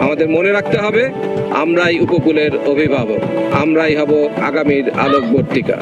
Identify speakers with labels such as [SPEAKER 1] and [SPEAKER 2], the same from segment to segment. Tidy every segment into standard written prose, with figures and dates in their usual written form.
[SPEAKER 1] আমাদের মনে রাখতে হবে, আমরাই উপকূলের অভিভাবক, আমরাই হব আগামীর আলোকবর্তিকা।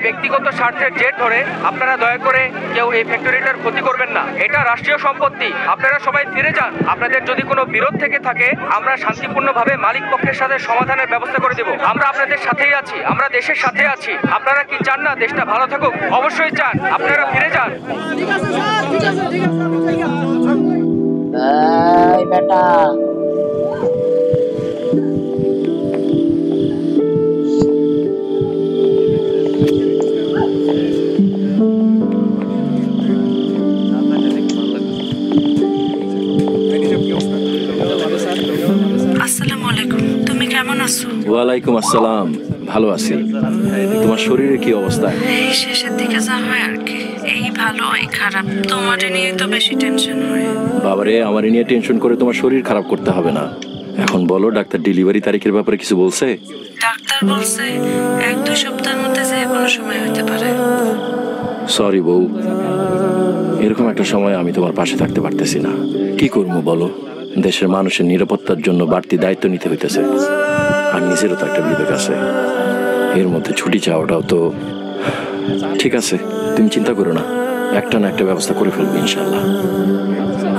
[SPEAKER 2] ব্যক্তিগত স্বার্থের জের ধরে আপনারা দয়া করে কেউ এই ফ্যাক্টরিটার ক্ষতি করবেন না। এটা রাষ্ট্রীয় সম্পত্তি, আপনারা সবাই ফিরে যান। আপনাদের যদি কোনো বিরোধ থেকে থাকে আমরা শান্তিপূর্ণভাবে মালিক পক্ষের সাথে সমাধানের ব্যবস্থা করে দেব। আমরা আপনাদের সাথেই আছি, আমরা দেশের সাথে আছি। আপনারা কি চান না দেশটা ভালো থাকুক? অবশ্যই চান, আপনারা ফিরে যান।
[SPEAKER 3] বেটা
[SPEAKER 4] ওয়ালাইকুম আসসালাম, ভালো আছি। তোমার শরীরের কি অবস্থা?
[SPEAKER 5] এই শেষের দিকে যা হয় আর কি, এই ভালো এই খারাপ। তোমার নিয়ে তো বেশি টেনশন হয়।
[SPEAKER 4] বাবারে, আমার নিয়ে টেনশন করে তোমার শরীর খারাপ করতে হবে না। এখন বলো, ডাক্তার ডেলিভারি তারিখের ব্যাপারে কিছু বলছে?
[SPEAKER 5] ডাক্তার বলছে 1-2 সপ্তাহের মধ্যে যে কোনো সময় হতে পারে।
[SPEAKER 4] সরি বউ, এরকম একটা সময় আমি তোমার পাশে থাকতে পারতেছি না। কি করবো বলো? দেশের মানুষের নিরাপত্তার জন্য বাড়তি দায়িত্ব নিতে হইতেছে, আর নিজেরও তো একটা বিবেক আছে। এর মধ্যে ছুটি চাওয়াটাও তো ঠিক আছে। তুমি চিন্তা করো না, একটা না একটা ব্যবস্থা করে ফেলবো ইনশাল্লাহ।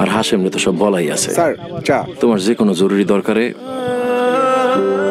[SPEAKER 4] আর হাসেমরে তো সব বলাই আছে। তোমার যে কোনো জরুরি দরকারে